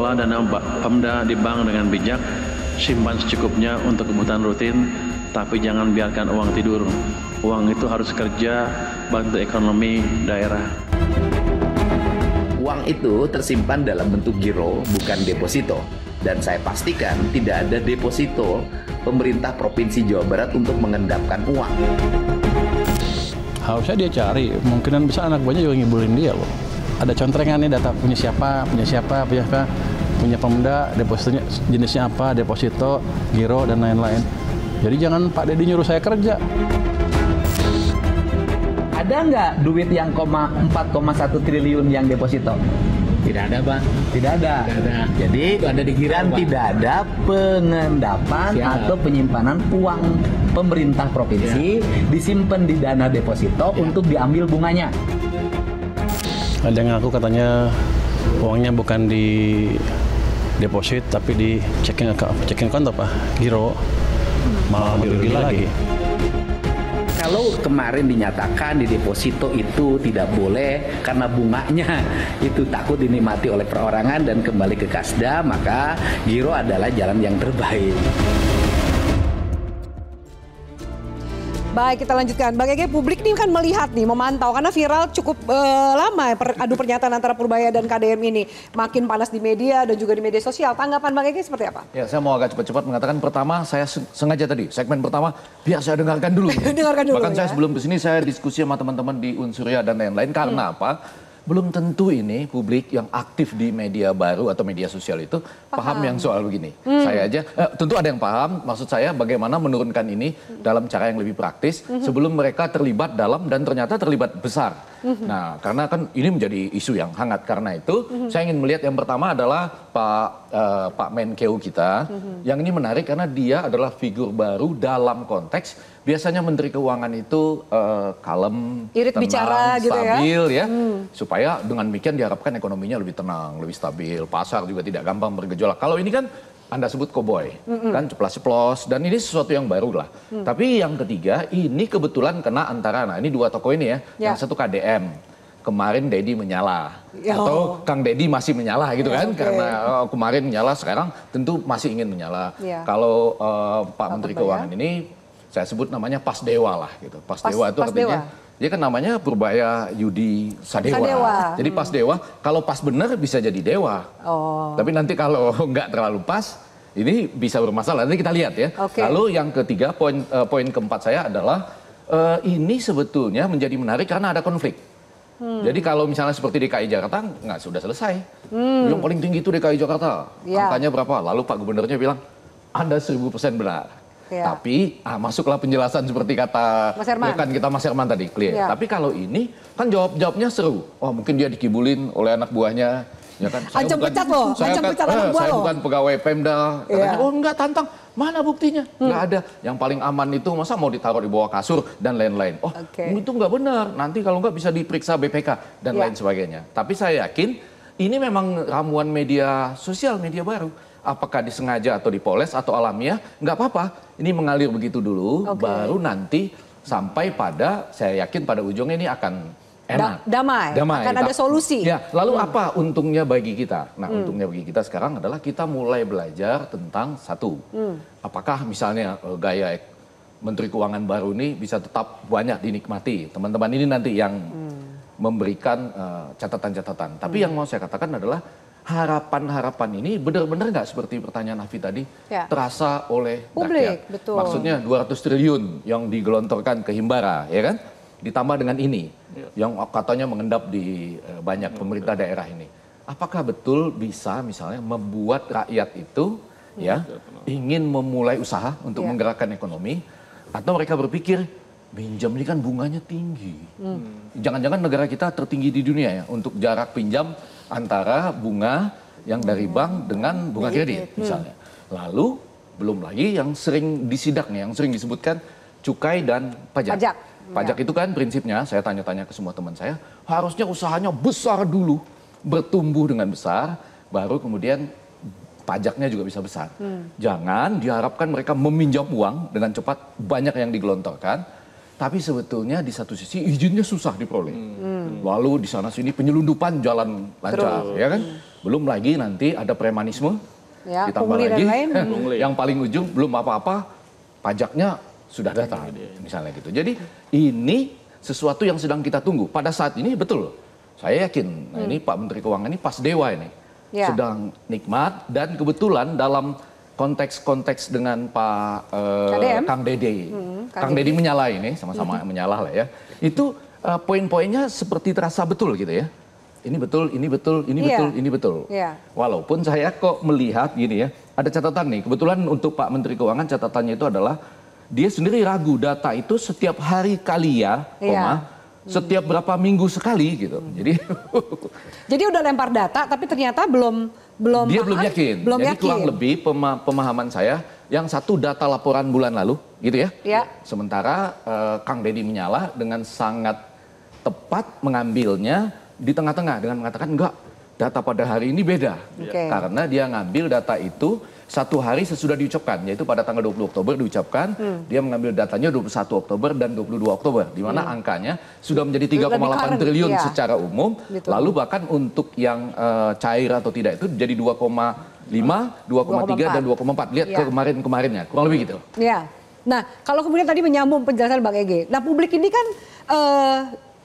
Kelola dana Pemda di bank dengan bijak, simpan secukupnya untuk kebutuhan rutin, tapi jangan biarkan uang tidur. Uang itu harus kerja, bantu ekonomi daerah. Uang itu tersimpan dalam bentuk giro, bukan deposito. Dan saya pastikan tidak ada deposito pemerintah Provinsi Jawa Barat untuk mengendapkan uang. Harusnya dia cari, kemungkinan bisa anak buahnya juga ngibulin dia loh. Ada contrengan nih data punya siapa, punya Pemda, depositonya jenisnya apa, deposito, giro, dan lain-lain. Jadi jangan Pak Deddy nyuruh saya kerja. Ada nggak duit yang 4,1 triliun yang deposito? Tidak ada, Bang. Tidak ada. Tidak ada. Jadi Itu ada di giro, kan Bang. tidak ada pengendapan atau penyimpanan uang pemerintah provinsi disimpan di dana deposito untuk diambil bunganya. Ada yang ngaku katanya uangnya bukan di deposit tapi di checking account apa? Giro. Malah lebih lagi. Kalau kemarin dinyatakan di deposito itu tidak boleh karena bunganya itu takut dinikmati oleh perorangan dan kembali ke Kasda, maka giro adalah jalan yang terbaik. Baik, kita lanjutkan. Bang Ege, publik ini kan melihat nih, memantau karena viral cukup lama adu pernyataan antara Purbaya dan KDM ini. Makin panas di media dan juga di media sosial. Tanggapan Bang Ege seperti apa? Ya, saya mau agak cepat-cepat mengatakan pertama, saya sengaja tadi, segmen pertama, biar saya dengarkan dulu. Dengarkan dulu. Bahkan ya. saya sebelum kesini saya diskusi sama teman-teman di Unsurya dan lain-lain. Karena apa? Belum tentu ini publik yang aktif di media baru atau media sosial itu paham yang soal begini. Saya aja, tentu ada yang paham, maksud saya bagaimana menurunkan ini dalam cara yang lebih praktis sebelum mereka terlibat dalam dan ternyata terlibat besar. Nah, karena kan ini menjadi isu yang hangat. Karena itu saya ingin melihat yang pertama adalah Pak Menkeu kita, yang ini menarik karena dia adalah figur baru dalam konteks biasanya Menteri Keuangan itu kalem, irit tenang, bicara gitu stabil ya, supaya dengan demikian diharapkan ekonominya lebih tenang, lebih stabil, pasar juga tidak gampang bergejolak. Kalau ini kan Anda sebut koboi, kan ceplas-ceplos, dan ini sesuatu yang baru lah. Tapi yang ketiga, ini kebetulan kena antara, nah ini dua tokoh ini ya, yang satu KDM. Kemarin Deddy menyala, atau Kang Deddy masih menyala gitu kan, karena kemarin menyala, sekarang tentu masih ingin menyala. Kalau Pak Menteri Keuangan ini, saya sebut namanya Pas Dewa lah gitu. Pas Dewa itu artinya, dia kan namanya Purbaya Yudi Sadewa. Jadi Pas Dewa, kalau pas benar bisa jadi dewa. Tapi nanti kalau nggak terlalu pas, ini bisa bermasalah. Nanti kita lihat ya. Lalu yang ketiga, poin keempat saya adalah, ini sebetulnya menjadi menarik karena ada konflik. Jadi kalau misalnya seperti DKI Jakarta, nggak sudah selesai. Yang paling tinggi itu DKI Jakarta. Angkanya berapa? Lalu Pak Gubernurnya bilang, Anda 1000% benar. Tapi masuklah penjelasan seperti kata rekan kita Mas Herman tadi, clear. Tapi kalau ini kan jawabnya seru. Oh mungkin dia dikibulin oleh anak buahnya. Ya kan? Ancam pecat loh, ancam pecat anak buah saya loh. bukan pegawai Pemda. Katanya, oh enggak, tantang. Mana buktinya? Enggak ada. Yang paling aman itu masa mau ditaruh di bawah kasur dan lain-lain. Oh itu enggak benar. Nanti kalau enggak bisa diperiksa BPK dan lain sebagainya. Tapi saya yakin ini memang ramuan media sosial, media baru. Apakah disengaja atau dipoles atau alamiah, nggak apa-apa. Ini mengalir begitu dulu, baru nanti sampai pada, saya yakin pada ujungnya ini akan enak. Damai. Akan ada solusi. Ya, lalu apa untungnya bagi kita? Nah, untungnya bagi kita sekarang adalah kita mulai belajar tentang satu. Apakah misalnya gaya Menteri Keuangan baru ini bisa tetap banyak dinikmati. Teman-teman ini nanti yang memberikan catatan-catatan. Tapi yang mau saya katakan adalah harapan-harapan ini benar-benar nggak seperti pertanyaan Hafi tadi terasa oleh publik, rakyat. Maksudnya 200 triliun yang digelontorkan ke Himbara, ya kan? Ditambah dengan ini yang katanya mengendap di banyak pemerintah daerah ini. Apakah betul bisa misalnya membuat rakyat itu ya ingin memulai usaha untuk menggerakkan ekonomi, atau mereka berpikir pinjam ini kan bunganya tinggi. Jangan-jangan negara kita tertinggi di dunia ya untuk jarak pinjam antara bunga yang dari bank dengan bunga kredit misalnya. Lalu belum lagi yang sering disidak nih, yang sering disebutkan cukai dan pajak. Pajak itu kan prinsipnya, saya tanya-tanya ke semua teman saya, harusnya usahanya besar dulu, bertumbuh dengan besar, baru kemudian pajaknya juga bisa besar. Jangan diharapkan mereka meminjam uang dengan cepat, banyak yang digelontorkan, tapi sebetulnya di satu sisi izinnya susah diperoleh. Lalu di sana sini penyelundupan jalan lancar, ya kan? Belum lagi nanti ada premanisme, Ya, ditambah pungli dan lagi lain. yang paling ujung belum apa-apa pajaknya sudah datang, misalnya gitu. Jadi ini sesuatu yang sedang kita tunggu. Pada saat ini betul, saya yakin ini Pak Menteri Keuangan ini pas dewa ini, sedang nikmat dan kebetulan dalam konteks dengan Pak Kang Dede, Kang Dede menyala ini, sama-sama menyalah lah ya. Itu poin-poinnya seperti terasa betul gitu ya. Ini betul, ini betul, ini betul, ini betul. Walaupun saya kok melihat gini ya, ada catatan nih. Kebetulan untuk Pak Menteri Keuangan catatannya itu adalah dia sendiri ragu data itu setiap hari kali ya, setiap berapa minggu sekali gitu. Jadi udah lempar data, tapi ternyata belum dia belum yakin. Jadi kurang lebih pemahaman saya, yang satu data laporan bulan lalu, gitu ya. Sementara Kang Deddy menyala dengan sangat tepat mengambilnya di tengah-tengah dengan mengatakan enggak, data pada hari ini beda. Karena dia ngambil data itu satu hari sesudah diucapkan, yaitu pada tanggal 20 Oktober diucapkan, dia mengambil datanya 21 Oktober dan 22 Oktober, di mana angkanya sudah menjadi 3,8 triliun secara umum, lalu bahkan untuk yang cair atau tidak itu jadi 2,5, 2,3 dan 2,4. Lihat ke kemarin-kemarinnya, kurang lebih gitu. Nah, kalau kemudian tadi menyambung penjelasan Bang Ege, nah publik ini kan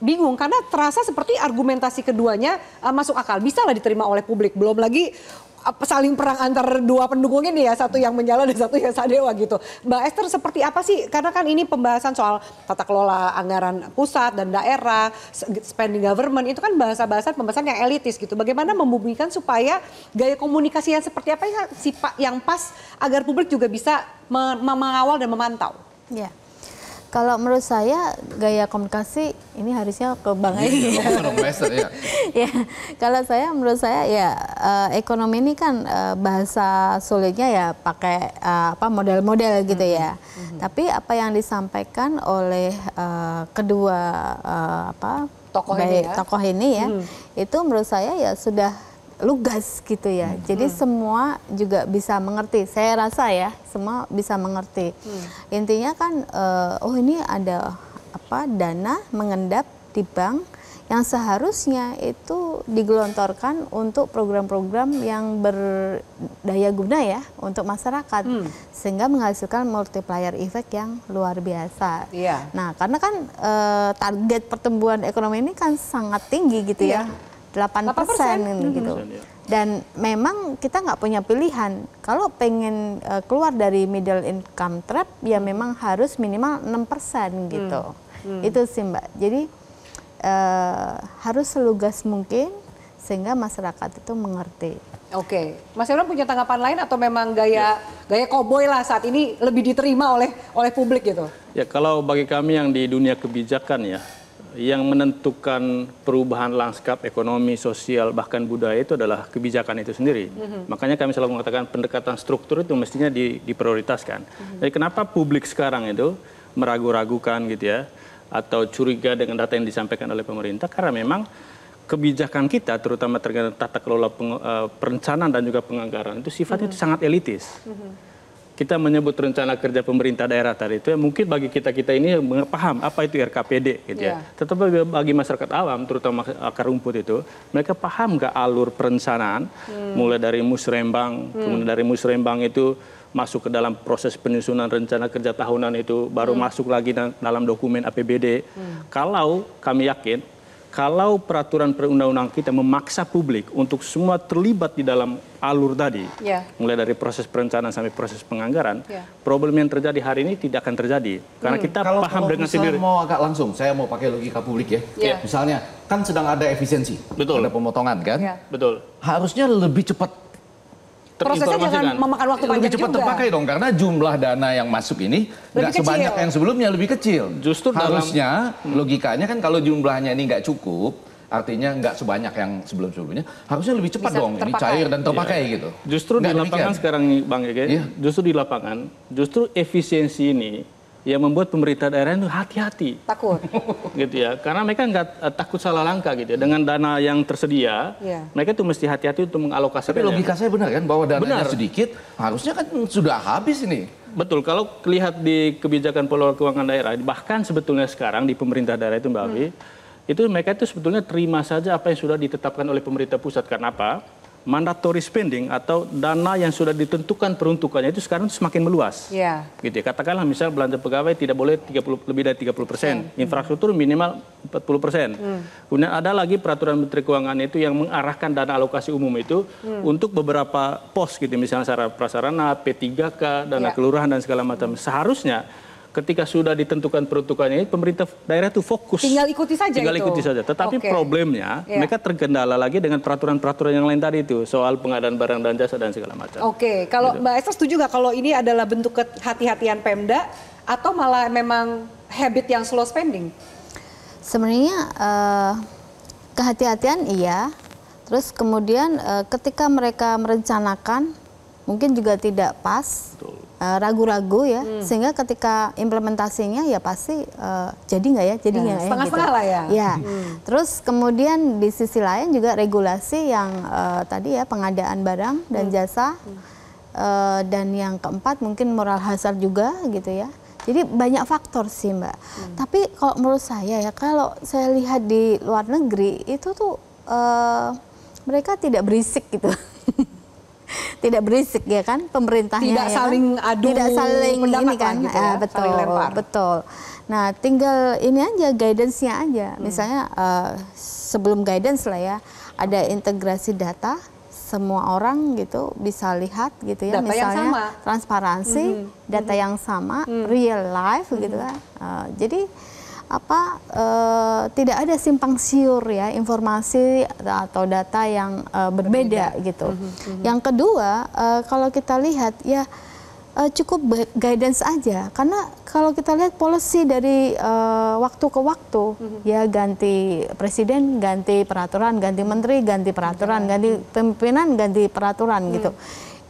bingung karena terasa seperti argumentasi keduanya masuk akal, bisa lah diterima oleh publik. Belum lagi saling perang antar dua pendukung ini ya, satu yang menyala dan satu yang sadewa gitu. Mbak Esther, seperti apa sih? Karena kan ini pembahasan soal tata kelola anggaran pusat dan daerah, spending government, itu kan bahasa-bahasa pembahasan yang elitis gitu. Bagaimana membumikan supaya gaya komunikasi yang seperti apa yang pas agar publik juga bisa mengawal dan memantau? Ya. Kalau menurut saya gaya komunikasi ini harusnya ke Bang Egi. Ya, kalau menurut saya ya ekonomi ini kan bahasa sulitnya ya pakai model-model gitu ya. Tapi apa yang disampaikan oleh kedua tokoh ini ya, itu menurut saya ya sudah lugas gitu ya. Jadi semua juga bisa mengerti. Saya rasa ya semua bisa mengerti. Intinya kan ini ada dana mengendap di bank yang seharusnya itu digelontorkan untuk program-program yang berdaya guna ya untuk masyarakat, sehingga menghasilkan multiplier effect yang luar biasa. Nah, karena kan target pertumbuhan ekonomi ini kan sangat tinggi gitu ya. 8% gitu. Dan memang kita nggak punya pilihan. Kalau pengen keluar dari middle income trap, ya memang harus minimal 6% gitu. Itu sih Mbak. Jadi harus selugas mungkin sehingga masyarakat itu mengerti. Oke, Mas Imran punya tanggapan lain atau memang gaya koboi lah saat ini lebih diterima oleh publik gitu? Ya, kalau bagi kami yang di dunia kebijakan ya, yang menentukan perubahan lanskap ekonomi, sosial, bahkan budaya itu adalah kebijakan itu sendiri. Makanya kami selalu mengatakan pendekatan struktur itu mestinya diprioritaskan. Jadi kenapa publik sekarang itu meragu-ragukan gitu ya, atau curiga dengan data yang disampaikan oleh pemerintah, karena memang kebijakan kita, terutama terkait tata kelola perencanaan dan juga penganggaran, itu sifatnya itu sangat elitis. Kita menyebut rencana kerja pemerintah daerah tadi itu ya, mungkin bagi kita ini paham apa itu RKPD gitu ya. Tetapi bagi masyarakat awam, terutama akar rumput itu, mereka paham nggak alur perencanaan, mulai dari musrembang, kemudian dari musrembang itu masuk ke dalam proses penyusunan rencana kerja tahunan itu, baru masuk lagi dalam dokumen APBD. Kalau kami yakin, kalau peraturan perundang-undang kita memaksa publik untuk semua terlibat di dalam alur tadi, mulai dari proses perencanaan sampai proses penganggaran, problem yang terjadi hari ini tidak akan terjadi. Karena kita paham dengan sendiri. Mau agak langsung, saya mau pakai logika publik ya. Misalnya, kan sedang ada efisiensi, ada pemotongan kan? Betul. Harusnya lebih cepat. Prosesnya jangan memakan waktu panjang lebih cepat juga. Terpakai dong, karena jumlah dana yang masuk ini nggak sebanyak yang sebelumnya, lebih kecil. Justru harusnya logikanya kan kalau jumlahnya ini nggak cukup, artinya nggak sebanyak yang sebelum-sebelumnya, harusnya lebih cepat dong ini cair dan terpakai gitu. Justru di lapangan sekarang nih Bang Ege, justru di lapangan, justru efisiensi ini yang membuat pemerintah daerah itu hati-hati. Takut. Gitu ya, karena mereka nggak takut salah langkah gitu ya. Dengan dana yang tersedia, mereka tuh mesti hati-hati untuk mengalokasikan. Tapi logika saya benar kan, bahwa dananya sedikit, harusnya kan sudah habis ini. Betul, kalau lihat di kebijakan pengelola keuangan daerah, bahkan sebetulnya sekarang di pemerintah daerah itu Mbak Awi, itu mereka itu sebetulnya terima saja apa yang sudah ditetapkan oleh pemerintah pusat. Karena apa? mandatory spending atau dana yang sudah ditentukan peruntukannya itu sekarang semakin meluas. Iya. Gitu ya. Katakanlah misal belanja pegawai tidak boleh lebih dari 30%, infrastruktur minimal 40%. Kemudian ada lagi peraturan Menteri Keuangan itu yang mengarahkan dana alokasi umum itu untuk beberapa pos gitu, misalnya sarana prasarana, P3K, dana kelurahan dan segala macam. Seharusnya ketika sudah ditentukan peruntukannya, pemerintah daerah itu fokus. Tinggal ikuti saja Tinggal itu. ikuti saja. Tetapi problemnya mereka terkendala lagi dengan peraturan-peraturan yang lain tadi itu. Soal pengadaan barang dan jasa dan segala macam. Oke, kalau Mbak Esther setuju nggak kalau ini adalah bentuk kehati-hatian Pemda atau malah memang habit yang slow spending? Sebenarnya kehati-hatian iya. Terus kemudian ketika mereka merencanakan mungkin juga tidak pas. Ragu-ragu ya, sehingga ketika implementasinya ya pasti jadi nggak ya, jadi nggak ya, setengah-setengah lah ya. Ya, terus kemudian di sisi lain juga regulasi yang tadi ya pengadaan barang dan jasa, dan yang keempat mungkin moral hazard juga gitu ya. Jadi banyak faktor sih Mbak. Tapi kalau menurut saya ya, kalau saya lihat di luar negeri itu tuh mereka tidak berisik gitu. Tidak berisik ya kan pemerintahnya, tidak ya saling kan? adu tidak saling pendapat ini kan gitu ya, betul saling lempar. Betul. Nah tinggal ini aja guidance-nya aja, misalnya sebelum guidance lah ya ada integrasi data, semua orang gitu bisa lihat gitu ya, data misalnya yang sama. Transparansi, data yang sama, real life gitu kan. Jadi tidak ada simpang siur ya informasi atau data yang berbeda gitu. Yang kedua kalau kita lihat ya cukup guidance aja, karena kalau kita lihat policy dari waktu ke waktu ya ganti presiden, ganti peraturan, ganti menteri, ganti peraturan, ganti pimpinan, ganti peraturan gitu.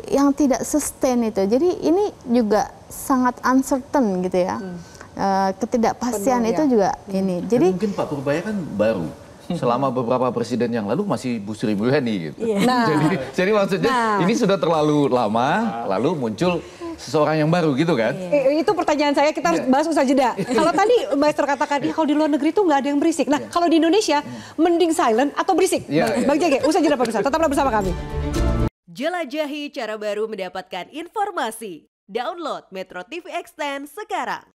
Yang tidak sustain itu. Jadi ini juga sangat uncertain gitu ya. Ketidakpastian itu juga ini. Jadi mungkin Pak Purbaya kan baru. Selama beberapa presiden yang lalu masih Bu Sri Mulyani gitu. Nah, jadi maksudnya ini sudah terlalu lama, lalu muncul seseorang yang baru gitu kan? Itu pertanyaan saya, kita harus bahas usai jeda. Kalau tadi Mbak Esther katakan, ya kalau di luar negeri tuh nggak ada yang berisik. Nah, kalau di Indonesia, mending silent atau berisik? Bang Jage, usai jeda pemirsa, tetaplah bersama kami. Jelajahi cara baru mendapatkan informasi. Download Metro TV Extend sekarang.